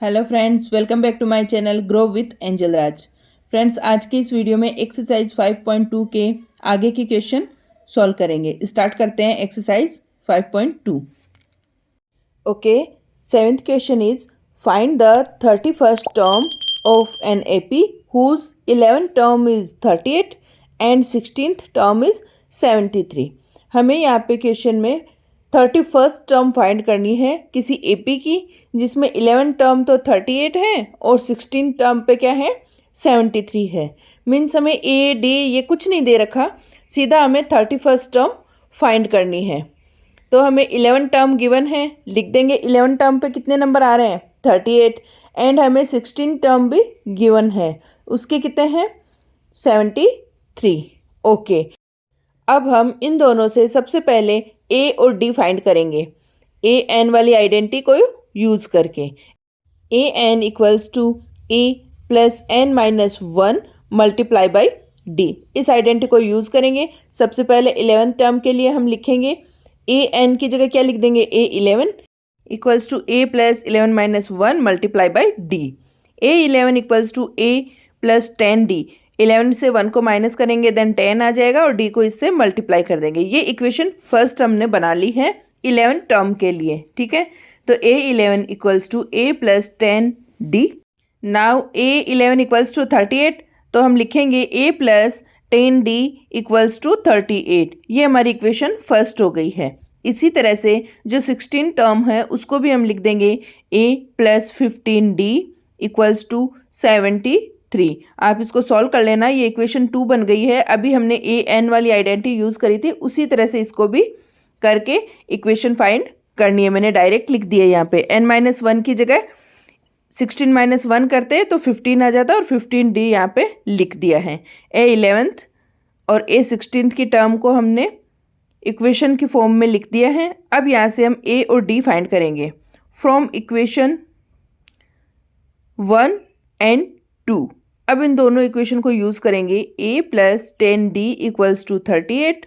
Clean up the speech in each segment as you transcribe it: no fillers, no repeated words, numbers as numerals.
Hello friends, welcome back to my channel grow with Angel Raj. Friends, आज के इस video में एक्सरसाइज 5.2 के आगे के क्वेश्चन सॉल्व करेंगे। स्टार्ट करते हैं exercise 5.2। Okay, seventh question is find the 31st term of an AP whose 11th term is 38 and 16th term is 73। हमें यहाँ पे क्वेश्चन में 31st टर्म फाइंड करनी है किसी एपी की जिसमें 11 टर्म तो 38 है और 16 टर्म पे क्या है 73 है। मीन्स हमें ए डी ये कुछ नहीं दे रखा, सीधा हमें 31st टर्म फाइंड करनी है। तो हमें 11 टर्म गिवन है, लिख देंगे 11 टर्म पे कितने नंबर आ रहे हैं 38 एंड हमें 16 टर्म भी गिवन है, उसके कितने हैं 73। ओके, अब हम इन दोनों से सबसे पहले ए और डी फाइंड करेंगे ए एन वाली आइडेंटिटी को यूज़ करके। A N equals to A plus N minus 1 multiply by D, इस आइडेंटिटी को यूज़ करेंगे। सबसे पहले 11th टर्म के लिए हम लिखेंगे ए एन की जगह क्या लिख देंगे a 11 equals to A plus 11 minus 1 multiply by D. A 11 equals to A plus 10 d, 11 से 1 को माइनस करेंगे देन 10 आ जाएगा और डी को इससे मल्टीप्लाई कर देंगे। ये इक्वेशन फर्स्ट हमने बना ली है 11 टर्म के लिए, ठीक है। तो a 11 equals to A plus 10 d. Now a 11 equals to 38, तो हम लिखेंगे a plus 10 D equals to 38। ये हमारी इक्वेशन फर्स्ट हो गई है। इसी तरह से जो 16 टर्म है उसको भी हम लिख देंगे A plus 15 D equals to 73। आप इसको सॉल्व कर लेना, ये इक्वेशन 2 बन गई है। अभी हमने ए एन वाली आइडेंटिटी यूज़ करी थी, उसी तरह से इसको भी करके इक्वेशन फाइंड करनी है। मैंने डायरेक्ट लिख दिया यहाँ पे n-1 की जगह 16-1 करते तो 15 आ जाता और 15 डी यहाँ पे लिख दिया है। ए 11th और ए 16th की टर्म को हमने इक्वेशन की फॉर्म में लिख दिया है। अब यहाँ से हम ए और डी फाइंड करेंगे फ्रॉम इक्वेशन 1 एंड 2। अब इन दोनों इक्वेशन को यूज़ करेंगे A plus 10 D equals to 38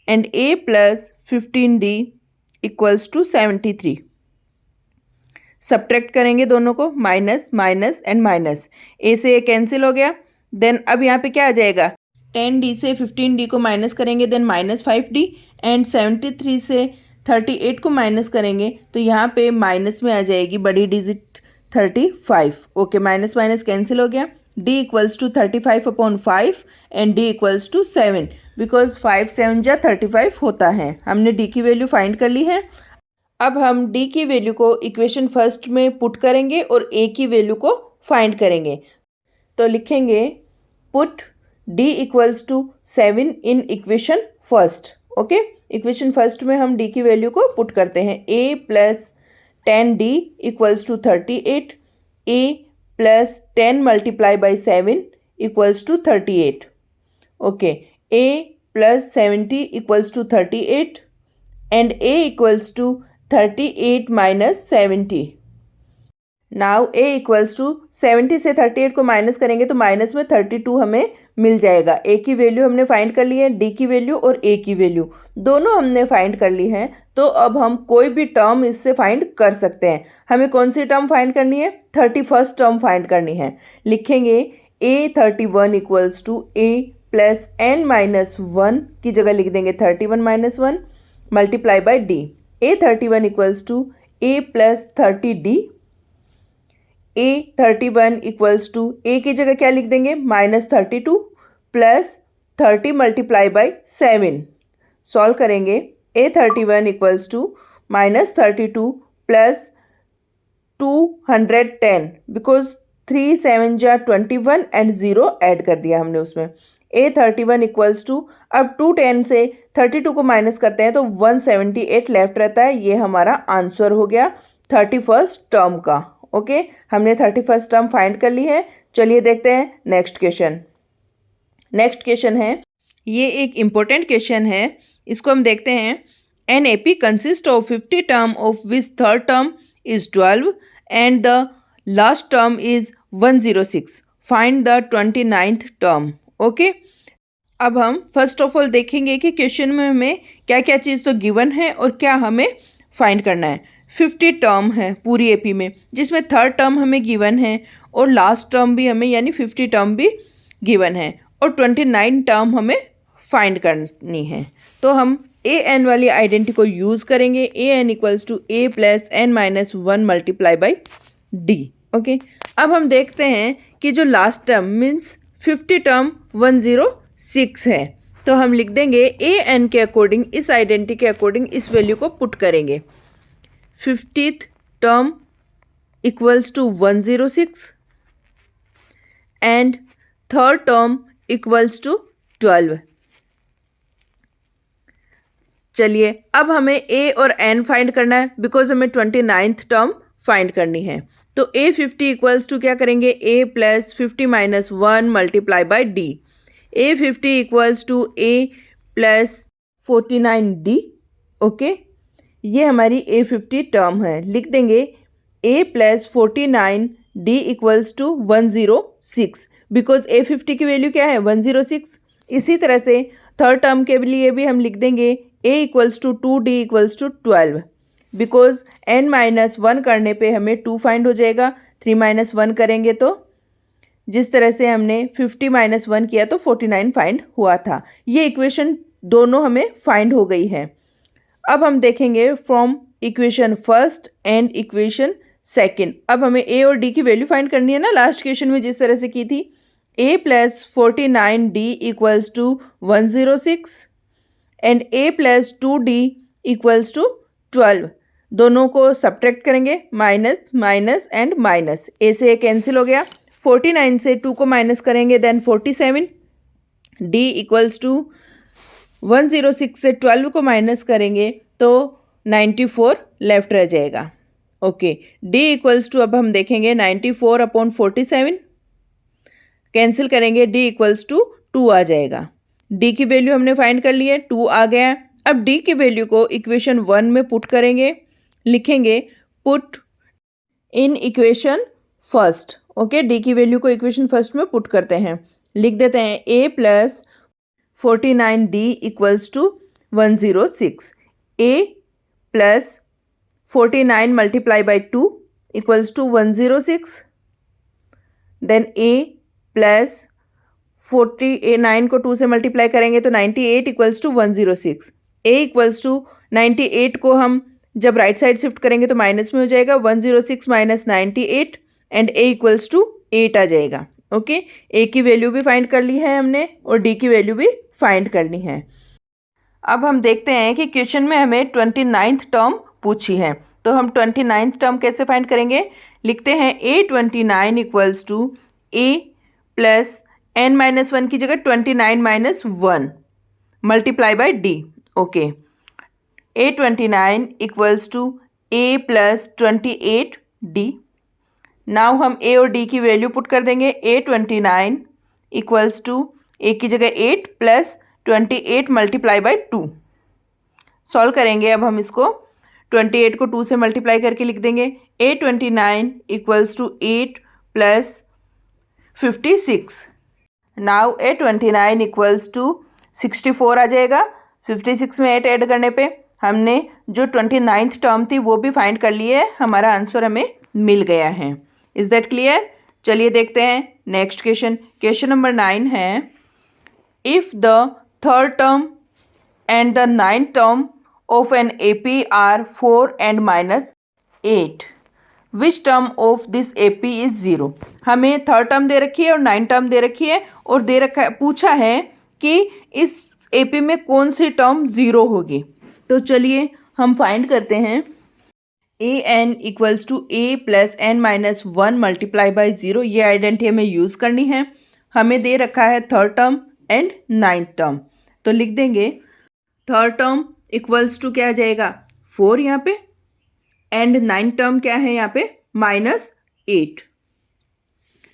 and A plus 15 D equals to 73। Subtract करेंगे दोनों को, माइनस माइनस एंड माइनस, ए से ए कैंसिल हो गया। देन अब यहाँ पे क्या आ जाएगा 10 डी से 15 डी को माइनस करेंगे देन माइनस 5 डी एंड 73 से 38 को माइनस करेंगे तो यहाँ पे माइनस में आ जाएगी बड़ी digit 35। Okay, minus minus cancel हो गया। d equals to 35/5 and d equals to 7 because 5 7 जा 35 होता है। हमने d की वैल्यू फाइंड कर ली है। अब हम d की वैल्यू को इक्वेशन फर्स्ट में पुट करेंगे और a की वैल्यू को फाइंड करेंगे। तो लिखेंगे put d equals to 7 in equation first. Okay, equation first में हम d की वैल्यू को पुट करते हैं। a plus 10 D equals to 38, a plus 10 multiply by 7 equals to 38। Okay, a plus 70 equals to 38 and a equals to 38 minus 70। Now a equals to 70 से 38 को minus करेंगे तो माइनस में 32 हमें मिल जाएगा। a की वैल्यू हमने फाइंड कर ली है, d की वैल्यू और a की वैल्यू दोनों हमने फाइंड कर ली है। तो अब हम कोई भी टर्म इससे फाइंड कर सकते हैं। हमें कौन सी टर्म फाइंड करनी है 31st टर्म फाइंड करनी है। लिखेंगे a 31 equals to a plus n minus 1 की जगह लिख देंगे 31 minus 1 multiply by d। a 31 equals to a plus 30d, a 31 equals to a की जगह क्या लिख देंगे minus 32 plus 30 multiply by 7। Solve करेंगे a 31 equals to minus 32 plus 210 because 3 7 जा 21 एंड 0 ऐड कर दिया हमने उसमें। a 31 इक्वल्स टू, अब 210 से 32 को माइनस करते हैं तो 178 लेफ्ट रहता है। ये हमारा आंसर हो गया 31st टर्म का। ओके, हमने 31st टर्म फाइंड कर ली है। चलिए देखते हैं नेक्स्ट क्वेश्चन। नेक्स्ट क्वेश्चन है, ये एक इम्पोर्टेंट क्वेश्चन है, इसको हम देखते हैं। An AP consist of 50 term of which third term is 12 and the last term is 106। Find the 29th term. Okay, अब हम फर्स्ट ऑफ ऑल देखेंगे कि क्वेश्चन में हमें क्या क्या चीज़ तो गिवन है और क्या हमें फाइंड करना है। 50 टर्म है पूरी एपी में, जिसमें थर्ड टर्म हमें गिवन है और लास्ट टर्म भी हमें यानी 50 टर्म भी गिवन है और 29 टर्म हमें फाइंड करनी है। तो हम ए एन वाली आइडेंटिटी को यूज़ करेंगे। A N equals to A plus N minus 1 multiply by D. Okay, अब हम देखते हैं कि जो लास्ट टर्म मीन्स 50 टर्म 106 है, तो हम लिख देंगे ए एन के अकॉर्डिंग, इस आइडेंटिटी के अकॉर्डिंग इस वैल्यू को पुट करेंगे। 50th term equals to 106 and third term equals to 12। चलिए अब हमें ए और एन फाइंड करना है बिकॉज हमें 29th टर्म फाइंड करनी है। तो ए 50 इक्वल्स टू क्या करेंगे, A plus 50 minus 1 multiply by D. A 50 equals to A plus 49 D. Okay, ये हमारी ए 50 टर्म है। लिख देंगे A plus 49 D equals to 106 because A 50 की वैल्यू क्या है 106। इसी तरह से थर्ड टर्म के लिए भी हम लिख देंगे a equals to 2 d equals to 12 because n minus 1 करने पे हमें 2 फाइंड हो जाएगा। 3 माइनस 1 करेंगे तो जिस तरह से हमने 50 माइनस 1 किया तो 49 फाइंड हुआ था। ये इक्वेशन दोनों हमें फाइंड हो गई है। अब हम देखेंगे from equation first and equation second. अब हमें ए और डी की वैल्यू फाइंड करनी है ना, लास्ट क्वेश्चन में जिस तरह से की थी। A plus 49 D equals to 106 and A plus 2 d equals to 12। दोनों को सब्ट्रैक्ट करेंगे, माइनस माइनस एंड माइनस, ए से ए कैंसिल हो गया। 49 से 2 को माइनस करेंगे देन 47। डी इक्वल्स टू 106 से 12 को माइनस करेंगे तो 94 लेफ्ट रह जाएगा। ओके, डी इक्वल्स टू अब हम देखेंगे 94 अपॉन 47 कैंसिल करेंगे, डी इक्वल्स टू 2 आ जाएगा। डी की वैल्यू हमने फाइंड कर ली है, 2 आ गया। अब डी की वैल्यू को इक्वेशन 1 में पुट करेंगे, लिखेंगे put in equation first. Okay, d की वैल्यू को इक्वेशन फर्स्ट में पुट करते हैं, लिख देते हैं a plus 49 D equals to 106। A plus 49 multiply by 2 equals to 106। Then a plus 49 को 2 से मल्टीप्लाई करेंगे तो 98 equals to 106। A equals to 98 को हम जब राइट साइड शिफ्ट करेंगे तो माइनस में हो जाएगा, 106 minus 98 and A equals to 8 आ जाएगा। ओके, ए की वैल्यू भी फाइंड कर ली है हमने और डी की वैल्यू भी फाइंड करनी है। अब हम देखते हैं कि क्वेश्चन में हमें 29th टर्म पूछी है, तो हम 29th टर्म कैसे फाइंड करेंगे। लिखते हैं A 29 equals to A plus N minus 1 की जगह 29 minus 1 multiply by D. Okay, A 29 equals to A plus 28 D. Now हम ए और डी की वैल्यू पुट कर देंगे। ए 29 इक्वल्स टू ए की जगह 8 प्लस 28 मल्टीप्लाई बाई 2। सॉल्व करेंगे अब हम इसको, 28 को 2 से मल्टीप्लाई करके लिख देंगे। A 29 equals to 8 plus 56। Now A 29 equals to 64 आ जाएगा। 56 में 8 ऐड करने पे हमने जो 29th टर्म थी वो भी फाइंड कर ली है, हमारा आंसर हमें मिल गया है। Is that clear? चलिए देखते हैं नेक्स्ट क्वेश्चन। क्वेश्चन नंबर 9 है, if the third term and the 9th term of an AP are 4 and -8, which term of this AP is 0। हमें थर्ड टर्म दे रखी है और 9th टर्म दे रखी है और दे रखा है, पूछा है कि इस एपी में कौन सी टर्म 0 होगी। तो चलिए हम फाइंड करते हैं। A N equals to A plus N minus 1 multiply by 0, ये आइडेंटिटी हमें यूज़ करनी है। हमें दे रखा है third term and 9th term, तो लिख देंगे थर्ड टर्म इक्वल्स टू क्या आ जाएगा 4 यहाँ पे, एंड 9th टर्म क्या है यहाँ पे -8।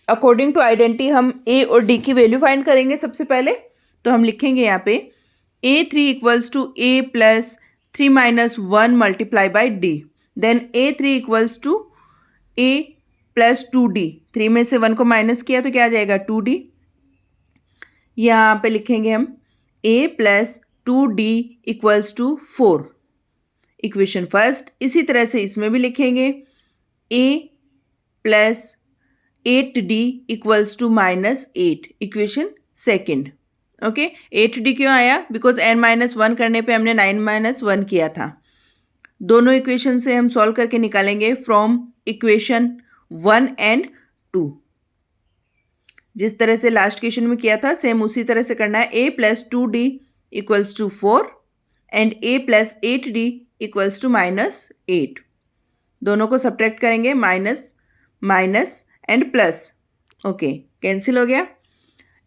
अकॉर्डिंग टू आइडेंटिटी हम ए और डी की वैल्यू फाइंड करेंगे सबसे पहले। तो हम लिखेंगे यहाँ पे A3 equals to A plus 3 minus 1 multiply by D. Then A3 equals to A plus 2D। 3 में से 1 को माइनस किया तो क्या आ जाएगा 2D। यहाँ पे लिखेंगे हम A plus 2D equals to 4। Equation first. इसी तरह से इसमें भी लिखेंगे a plus 8d equals to -8, equation second. Okay, 8d क्यों आया? बिकॉज n-1 करने पे हमने 9-1 किया था। दोनों इक्वेशन से हम सॉल्व करके निकालेंगे फ्रॉम इक्वेशन 1 एंड 2। जिस तरह से लास्ट क्वेश्चन में किया था सेम उसी तरह से करना है। a plus 2d equals to 4 and a plus 8d equals to -8। दोनों को सब्ट्रैक्ट करेंगे, minus minus and plus. Okay, cancel हो गया।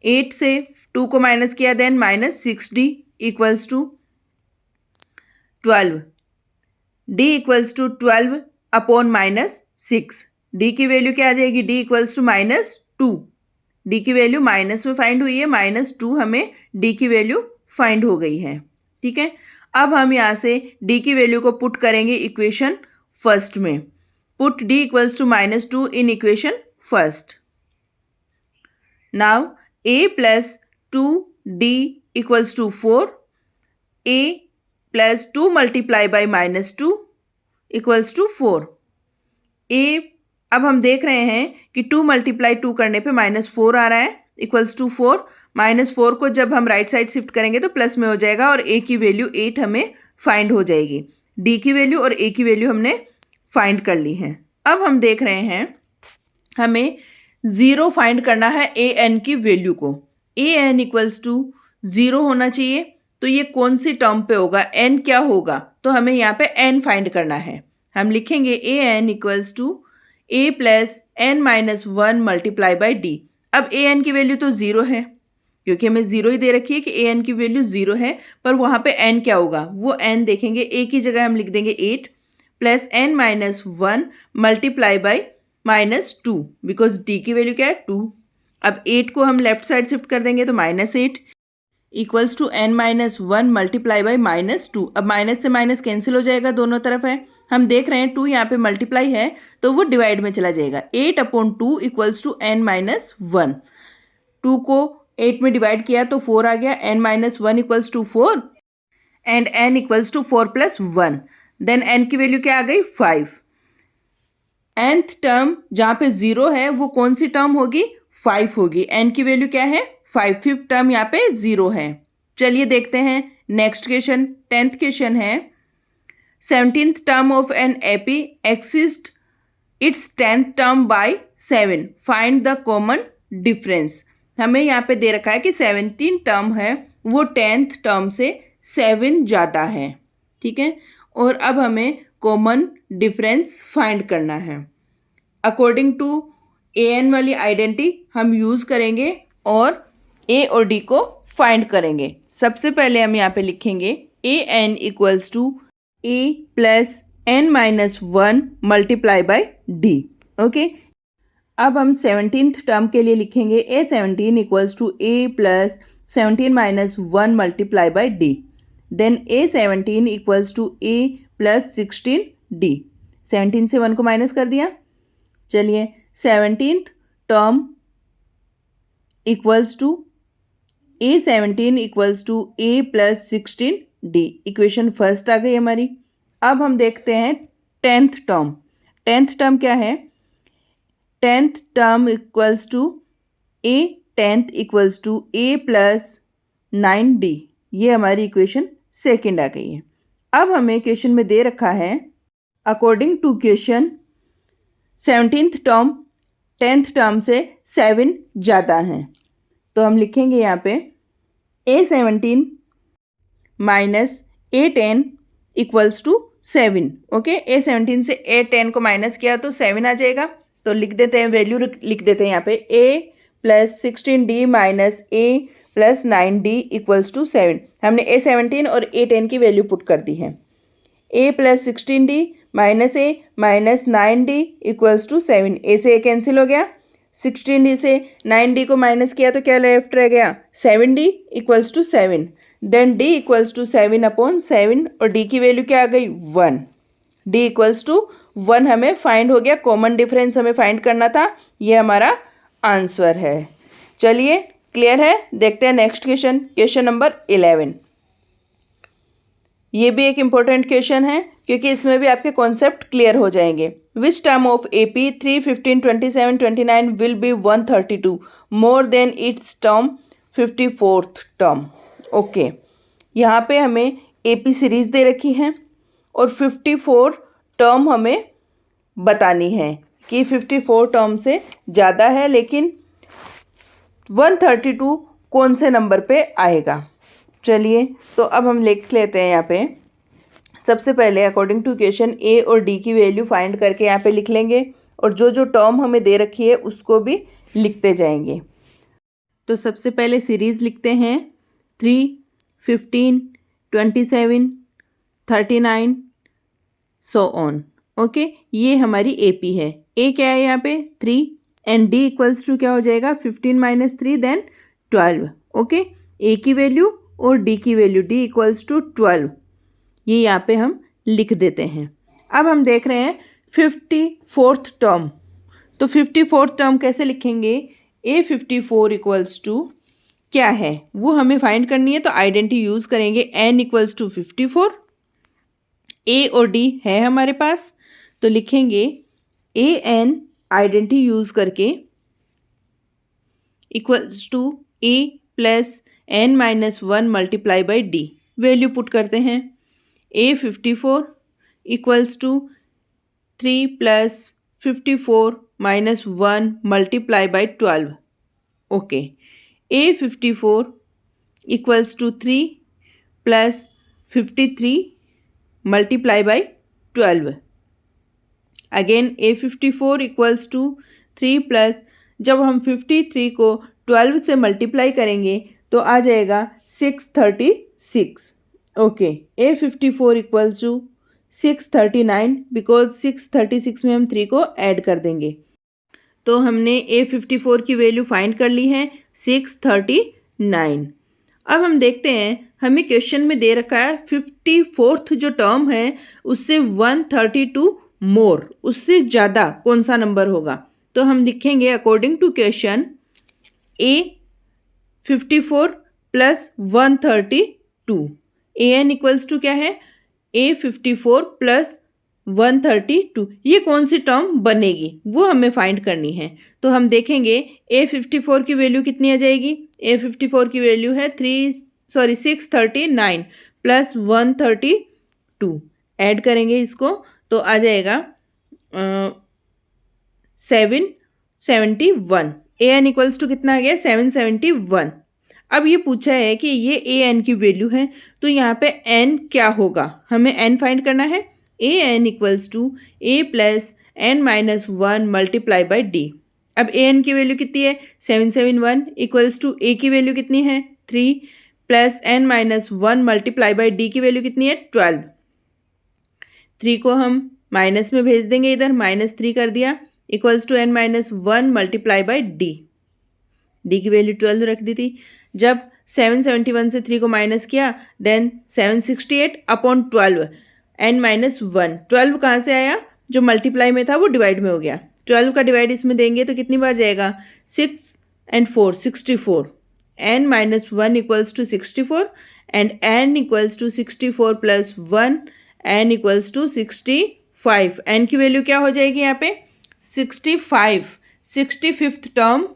8 से 2 को माइनस किया, then -6d equals to 12। d equals to 12 upon -6। d की वैल्यू क्या आ जाएगी? d equals to -2। d की वैल्यू माइनस में फाइंड हुई है, -2 हमें d की वैल्यू फाइंड हो गई है। ठीक है, अब हम यहाँ से d की वैल्यू को पुट करेंगे इक्वेशन फर्स्ट में। Put d equals to -2 in equation first. Now a plus 2d equals to 4, a plus 2 multiply by -2 equals to 4। a अब हम देख रहे हैं कि 2 मल्टीप्लाई 2 करने पे -4 आ रहा है, इक्वल्स टू 4। -4 को जब हम राइट साइड शिफ्ट करेंगे तो प्लस में हो जाएगा और a की वैल्यू 8 हमें फाइंड हो जाएगी। d की वैल्यू और a की वैल्यू हमने फाइंड कर ली है। अब हम देख रहे हैं हमें 0 फाइंड करना है a n की वैल्यू को। a n इक्वल्स टू 0 होना चाहिए, तो ये कौन सी टर्म पे होगा? n क्या होगा? तो हमें यहाँ पे n फाइंड करना है। हम लिखेंगे a n equals to a plus n-1 multiply by d। अब a n की वैल्यू तो 0 है, क्योंकि हमें 0 ही दे रखी है कि a n की वैल्यू 0 है, पर वहाँ पे n क्या होगा वो n देखेंगे। a की जगह हम लिख देंगे 8 plus n-1 multiply by -2, because d की वैल्यू क्या है? 2। अब 8 को हम लेफ्ट साइड शिफ्ट कर देंगे तो -8 equals to n-1 multiply by -2। अब माइनस से माइनस कैंसिल हो जाएगा, दोनों तरफ है। हम देख रहे हैं 2 यहाँ पे मल्टीप्लाई है तो वो डिवाइड में चला जाएगा। 8/2 इक्वल्स टू n-1। 2 को 8 में डिवाइड किया तो 4 आ गया, n-1 equals to 4 and n equals to 4 + 1। Then n की वैल्यू क्या आ गई? 5। nth टर्म जहाँ पे 0 है वो कौन सी टर्म होगी? 5 होगी। n की वैल्यू क्या है? 5। फिफ्थ टर्म यहाँ पे 0 है। चलिए देखते हैं नेक्स्ट क्वेश्चन। 10th क्वेश्चन है 17th term of an AP exist it's 10th term by 7, find the common difference. हमें यहाँ पे दे रखा है कि 17 टर्म है वो 10th टर्म से 7 ज़्यादा है। ठीक है, और अब हमें कॉमन डिफरेंस फाइंड करना है। अकॉर्डिंग टू an वाली आइडेंटिटी हम यूज़ करेंगे और a और d को फाइंड करेंगे। सबसे पहले हम यहाँ पे लिखेंगे an equals to a plus n-1 multiply by d। Okay, अब हम 17th टर्म के लिए लिखेंगे a17 equals to a plus 17-1 multiply by d। Then a17 equals to a plus 16d। 17 से 1 को माइनस कर दिया। चलिए 17th term equals to a17 equals to a plus 16d। Equation first आ गई हमारी। अब हम देखते हैं 10th टर्म। 10th टर्म क्या है? 10th term equals to a 10th equals to a plus 9d। ये हमारी इक्वेशन सेकेंड आ गई है। अब हमें क्वेश्चन में दे रखा है according to question 17th term 10th term से 7 ज़्यादा हैं, तो हम लिखेंगे यहाँ पे a17 minus a10 equals to 7। Okay, a17 से a10 को माइनस किया तो 7 आ जाएगा, तो लिख देते हैं, वैल्यू लिख देते हैं यहाँ पे a plus 16d minus a plus 9d equals to 7। हमने a17 और a10 की वैल्यू पुट कर दी है। a plus 16d minus a minus 9d equals to 7। a से a कैंसिल हो गया, 16d से 9d को माइनस किया तो क्या लेफ्ट रह गया? 7d equals to 7। Then d equals to 7/7 और d की वैल्यू क्या आ गई? 1। d इक्वल्स टू 1 हमें फाइंड हो गया। कॉमन डिफरेंस हमें फाइंड करना था, ये हमारा आंसर है। चलिए क्लियर है, देखते हैं नेक्स्ट क्वेश्चन। Question number 11। ये भी एक इम्पोर्टेंट क्वेश्चन है। क्योंकि इसमें भी आपके कॉन्सेप्ट क्लियर हो जाएंगे। विच term of AP 3, 15, 27, 29 will be 132 more than it's term 54th term. Okay, यहाँ पे हमें AP सीरीज दे रखी है और 54 टर्म हमें बतानी है कि 54 टर्म से ज़्यादा है, लेकिन 132 कौन से नंबर पे आएगा। चलिए तो अब हम लिख लेते हैं। यहाँ पे सबसे पहले अकॉर्डिंग टू इक्वेशन A और D की वैल्यू फाइंड करके यहाँ पे लिख लेंगे और जो जो टर्म हमें दे रखी है उसको भी लिखते जाएंगे। तो सबसे पहले सीरीज लिखते हैं 3, 15, 27, 39 सो ऑन। ओके, ये हमारी AP है। A क्या है यहाँ पे 3 एंड D इक्वल्स टू क्या हो जाएगा 15 माइनस 3 देन 12। ओके, A की वैल्यू और D की वैल्यू D इक्वल्स टू 12, ये यहाँ पे हम लिख देते हैं। अब हम देख रहे हैं 54th टर्म। तो 54th टर्म कैसे लिखेंगे? A54 इक्वल्स टू क्या है वो हमें फाइंड करनी है, तो आइडेंटिटी यूज़ करेंगे। n इक्वल्स टू 54, A और D है हमारे पास, तो लिखेंगे AN आइडेंटिटी यूज़ करके equals to A plus n minus 1 multiply by D। Value put करते हैं। A54 equals to 3 plus 54 minus 1 multiply by 12। Okay, A54 equals to 3 plus 53 multiply by 12। Again A54 equals to 3 plus, जब हम 53 को 12 से multiply करेंगे तो आ जाएगा 636। Okay, A54 equals to 639 because 636 में हम 3 को ऐड कर देंगे। तो हमने A54 की वैल्यू फाइंड कर ली है 639। अब हम देखते हैं, हमें क्वेश्चन में दे रखा है 54th जो टर्म है उससे 132 मोर, उससे ज़्यादा कौन सा नंबर होगा। तो हम लिखेंगे according to question A54 plus 132, AN equals to क्या है A54 प्लस 132, ये कौन सी टर्म बनेगी वो हमें फाइंड करनी है। तो हम देखेंगे A54 की वैल्यू कितनी आ जाएगी। A54 की वैल्यू है 639 प्लस 132, ऐड करेंगे इसको तो आ जाएगा 771। AN इक्वल्स टू कितना आ गया 771। अब ये पूछा है कि ये AN की वैल्यू है, तो यहाँ पे N क्या होगा, हमें N फाइंड करना है। AN equals to A plus n minus 1 multiply by D। अब AN की वैल्यू कितनी है 771 इक्वल्स टू A की वैल्यू कितनी है 3 plus n minus 1 multiply by D की वैल्यू कितनी है 12। 3 को हम माइनस में भेज देंगे, इधर -3 कर दिया equals to n minus 1 multiply by D। D की वैल्यू 12 रख दी थी। जब 771 से 3 को माइनस किया देन 768 अपॉन 12 n माइनस 1। 12 कहाँ से आया, जो मल्टीप्लाई में था वो डिवाइड में हो गया। 12 का डिवाइड इसमें देंगे तो कितनी बार जाएगा 6 and 4 64। n minus 1 equals to 64 and n equals to 64 plus 1 n equals to 65। n की वैल्यू क्या हो जाएगी यहाँ पे 65। 65th टर्म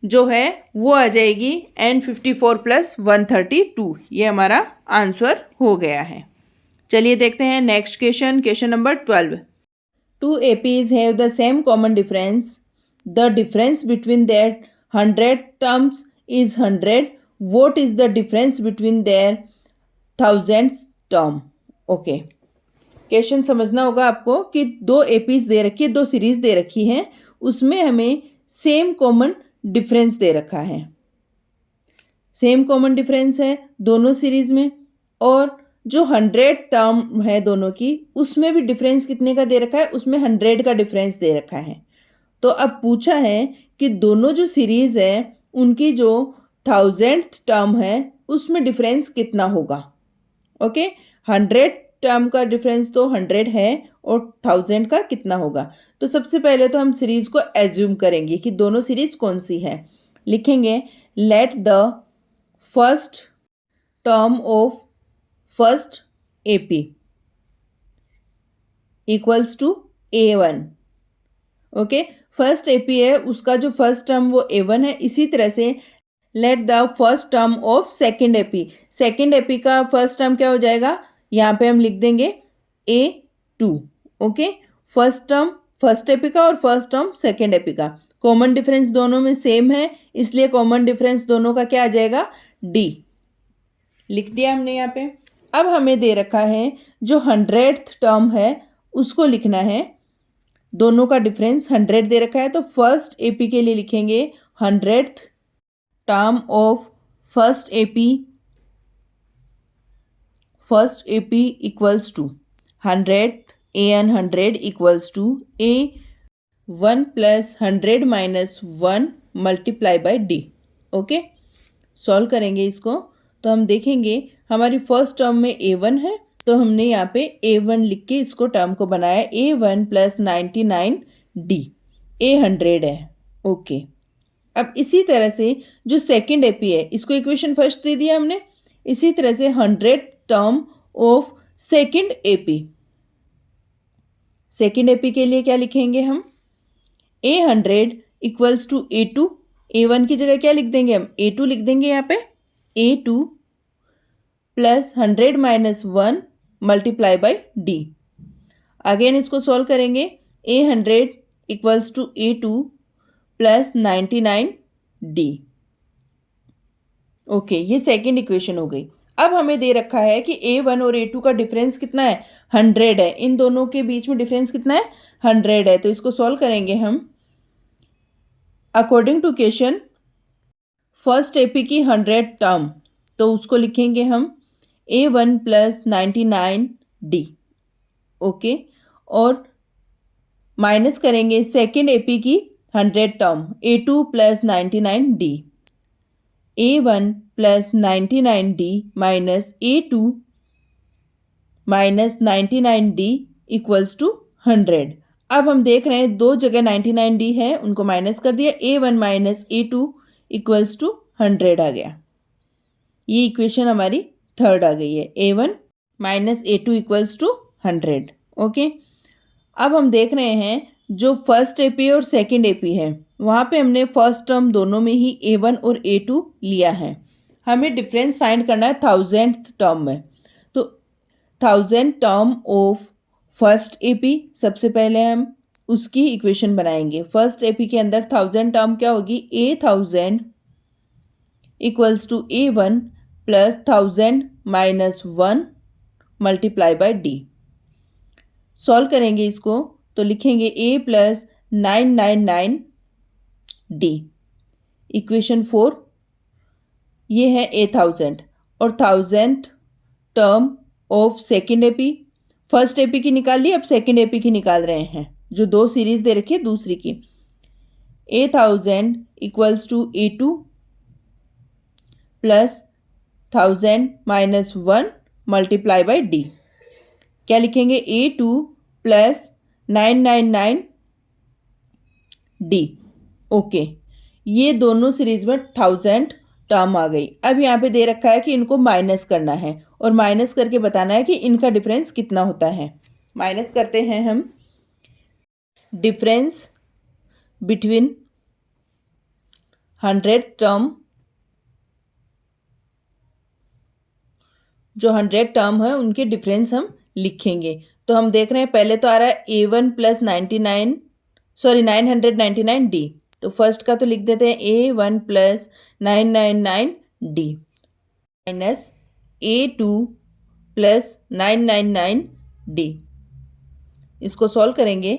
जो है वो आ जाएगी N54 प्लस 132। ये हमारा आंसर हो गया है। चलिए देखते हैं next question, question number 12। 2 APs have the same common difference. The difference between their 100 terms is 100. What is the difference between their 1000th term? Okay, question समझना होगा आपको कि 2 APs दे रखी है, 2 सीरीज दे रखी हैं, उसमें हमें सेम कॉमन डिफरेंस दे रखा है। सेम कॉमन डिफरेंस है दोनों सीरीज में, और जो 100 टर्म है दोनों की उसमें भी डिफरेंस कितने का दे रखा है, उसमें 100 का डिफरेंस दे रखा है। तो अब पूछा है कि दोनों जो सीरीज है उनकी जो 1000th टर्म है उसमें डिफरेंस कितना होगा। ओके, 100 टर्म का डिफरेंस तो 100 है और 1000 का कितना होगा। तो सबसे पहले तो हम सीरीज को एज्यूम करेंगे कि दोनों सीरीज कौन सी है। लिखेंगे let the first term of first AP equals to A1। Okay, first AP है, उसका जो फर्स्ट टर्म वो A1 है। इसी तरह से late the first term of second AP, second AP का फर्स्ट टर्म क्या हो जाएगा, यहाँ पे हम लिख देंगे A2। Okay, first term first AP का और फर्स्ट टर्म सेकेंड एपी का, कॉमन डिफरेंस दोनों में सेम है, इसलिए कॉमन डिफरेंस दोनों का क्या आ जाएगा, D। लिख दिया हमने यहाँ पे। अब हमें दे रखा है जो 100th टर्म है उसको लिखना है, दोनों का डिफरेंस 100 दे रखा है, तो फर्स्ट एपी के लिए लिखेंगे 100th term of first AP equals to 100th an 100 equals to A1 plus 100 minus 1 multiply by D। Okay, solve करेंगे इसको तो हम देखेंगे हमारी फर्स्ट टर्म में A1 है, तो हमने यहाँ पे A1 लिख के इसको टर्म को बनाया, A1 प्लस 99D, A 100 है। ओके, अब इसी तरह से जो सेकेंड एपी है, इसको इक्वेशन फर्स्ट दे दिया हमने, इसी तरह से 100 टर्म ऑफ सेकेंड एपी के लिए क्या लिखेंगे हम, A 100 equals to A2, A1 की जगह क्या लिख देंगे हम, A2 लिख देंगे यहाँ पे, A2 plus 100 minus 1 multiply by D। Again इसको सॉल्व करेंगे, A 100 equals to A2 plus 99D। Okay, ये सेकेंड इक्वेशन हो गई। अब हमें दे रखा है कि A1 और A2 का डिफरेंस कितना है, 100 है, इन दोनों के बीच में डिफरेंस कितना है, 100 है। तो इसको सॉल्व करेंगे हम according to question, first AP की 100 टर्म, तो उसको लिखेंगे हम A1 प्लस 99D। ओके, और माइनस करेंगे सेकेंड एपी की 100 term, A2 plus 99D, A1 plus 99D minus A2 minus 99D equals to 100। अब हम देख रहे हैं दो जगह 99D है, उनको माइनस कर दिया, A1 minus A2 equals to 100 आ गया। ये इक्वेशन हमारी थर्ड आ गई है, A1 minus A2 equals to 100। Okay, अब हम देख रहे हैं जो फर्स्ट एपी और सेकेंड एपी है, वहाँ पे हमने फर्स्ट टर्म दोनों में ही A1 और A2 लिया है। हमें डिफरेंस फाइंड करना है 1000th टर्म में, तो 1000 टर्म ऑफ फर्स्ट एपी, सबसे पहले हम उसकी इक्वेशन बनाएंगे। फर्स्ट एपी के अंदर 1000 टर्म क्या होगी, A1000 equals to A1 plus 1000 minus 1 multiply by D। Solve करेंगे इसको तो लिखेंगे A प्लस 999D, इक्वेशन 4। ये है A1000 और 1000 term of second AP, first AP की निकाल ली, अब सेकेंड एपी की निकाल रहे हैं, जो दो सीरीज दे रखी है दूसरी की। A1000 equals to A2 plus 1000 minus 1 multiply by D। क्या लिखेंगे, A2 प्लस 999D। ओके, ये दोनों सीरीज में 1000 टर्म आ गई। अब यहाँ पे दे रखा है कि इनको माइनस करना है और माइनस करके बताना है कि इनका डिफरेंस कितना होता है। माइनस करते हैं हम, डिफरेंस बिटवीन 100 टर्म, जो 100 टर्म है उनके डिफरेंस हम लिखेंगे। तो हम देख रहे हैं पहले तो आ रहा है A1 प्लस 999D, तो फर्स्ट का तो लिख देते हैं A1 plus 999D minus A2 plus 999D। इसको सॉल्व करेंगे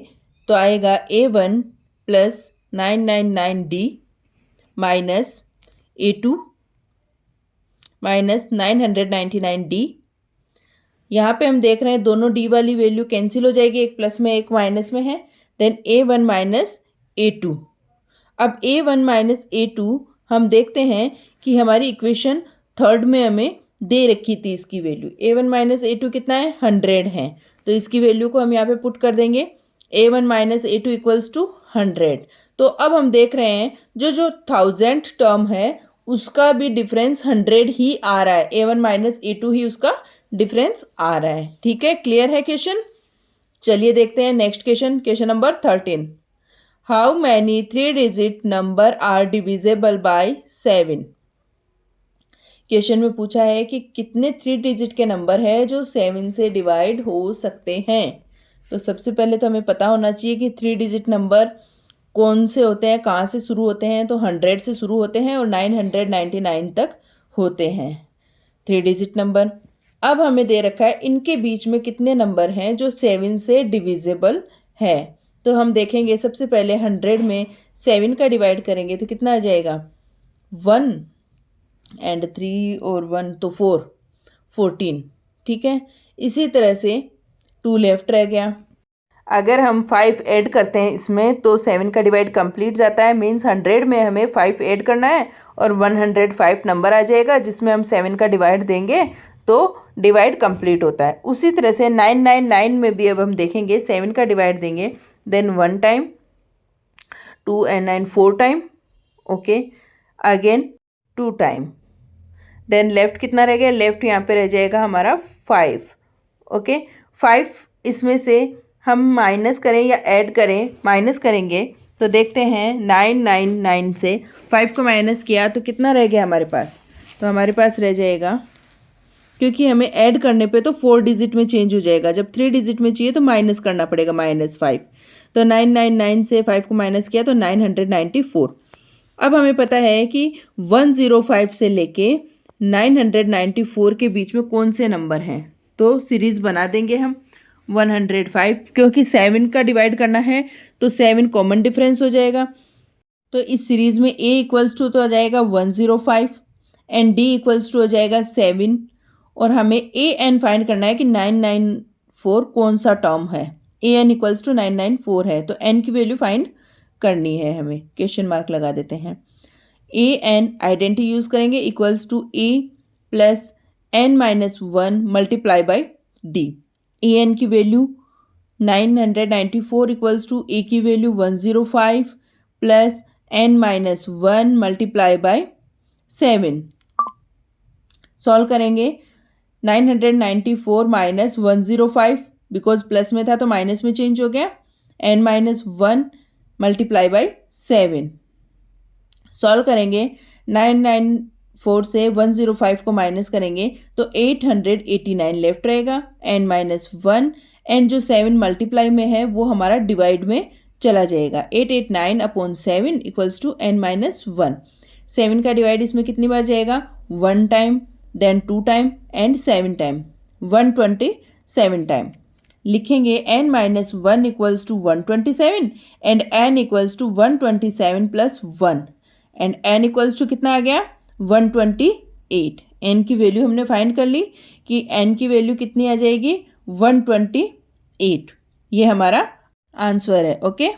तो आएगा A1 plus 999D minus A2 minus 999D। यहाँ पे हम देख रहे हैं दोनों D वाली वैल्यू कैंसिल हो जाएगी, एक प्लस में एक माइनस में है। Then A1 minus A2। अब A1 माइनस A2 हम देखते हैं कि हमारी इक्वेशन थर्ड में हमें दे रखी थी इसकी वैल्यू, A1 माइनस A2 कितना है, 100 है, तो इसकी वैल्यू को हम यहाँ पे पुट कर देंगे, A1 minus A2 equals to 100। तो अब हम देख रहे हैं जो 1000 टर्म है उसका भी डिफरेंस 100 ही आ रहा है, A1 माइनस A2 ही उसका डिफरेंस आ रहा है। ठीक है, क्लियर है क्वेश्चन। चलिए देखते हैं next question, question number 13। How many 3 digit number are divisible by 7? Question में पूछा है कि कितने 3 डिजिट के नंबर है जो 7 से डिवाइड हो सकते हैं। तो सबसे पहले तो हमें पता होना चाहिए कि 3 डिजिट नंबर कौन से होते हैं, कहाँ से शुरू होते हैं। तो 100 से शुरू होते हैं और 999 तक होते हैं 3 डिजिट नंबर। अब हमें दे रखा है इनके बीच में कितने नंबर हैं जो 7 से डिविजिबल है। तो हम देखेंगे सबसे पहले 100 में 7 का डिवाइड करेंगे तो कितना आ जाएगा 1 एंड 3 और 1 तो 14। ठीक है, इसी तरह से 2 लेफ्ट रह गया। अगर हम 5 ऐड करते हैं इसमें तो 7 का डिवाइड कंप्लीट जाता है। मीन्स 100 में हमें 5 ऐड करना है और 105 नंबर आ जाएगा जिसमें हम 7 का डिवाइड देंगे तो डिवाइड कंप्लीट होता है। उसी तरह से 999 में भी अब हम देखेंगे 7 का डिवाइड देंगे then 1 time, 2 and 9 4 time, okay, again 2 time, then left कितना रह गया, लेफ्ट यहाँ पे रह जाएगा हमारा 5, ओके। 5 इसमें से हम माइनस करें या ऐड करें, माइनस करेंगे तो देखते हैं 999 से 5 को माइनस किया तो कितना रह गया हमारे पास। तो हमारे पास रह जाएगा, क्योंकि हमें ऐड करने पे तो 4 डिजिट में चेंज हो जाएगा, जब 3 डिजिट में चाहिए तो माइनस करना पड़ेगा -5। तो 999 से 5 को माइनस किया तो 994। अब हमें पता है कि 105 से लेके 994 के बीच में कौन से नंबर हैं। तो सीरीज़ बना देंगे हम 105, क्योंकि 7 का डिवाइड करना है तो 7 कॉमन डिफरेंस हो जाएगा। तो इस सीरीज़ में a इक्वल्स टू तो आ जाएगा 105 एंड d इक्वल्स टू हो जाएगा 7 और हमें a n फाइंड करना है कि 994 कौन सा टर्म है। a n इक्वल्स टू 994 है तो n की वैल्यू फाइंड करनी है हमें, क्वेश्चन मार्क लगा देते हैं। a n आइडेंटिटी यूज़ करेंगे equals to a plus n minus 1 multiply by d। a n की वैल्यू 994 इक्वल्स टू a की value 105 plus n minus 1 multiply by 7। Solve करेंगे 994 माइनस 105, बिकॉज प्लस में था तो माइनस में चेंज हो गया, n minus 1 multiply by 7। Solve करेंगे 994 से 105 को माइनस करेंगे तो 889 लेफ्ट रहेगा, n माइनस 1 एंड जो 7 मल्टीप्लाई में है वो हमारा डिवाइड में चला जाएगा। 889 upon 7 equals to n minus 1। 7 का डिवाइड इसमें कितनी बार जाएगा 1 time, then 2 time and 7 time, 127 time. लिखेंगे n minus 1 equals to 127 and n equals to 127 plus 1 and n equals to कितना आ गया 128। n की वैल्यू हमने फाइंड कर ली कि n की वैल्यू कितनी आ जाएगी 128। ये हमारा आंसर है, ओके।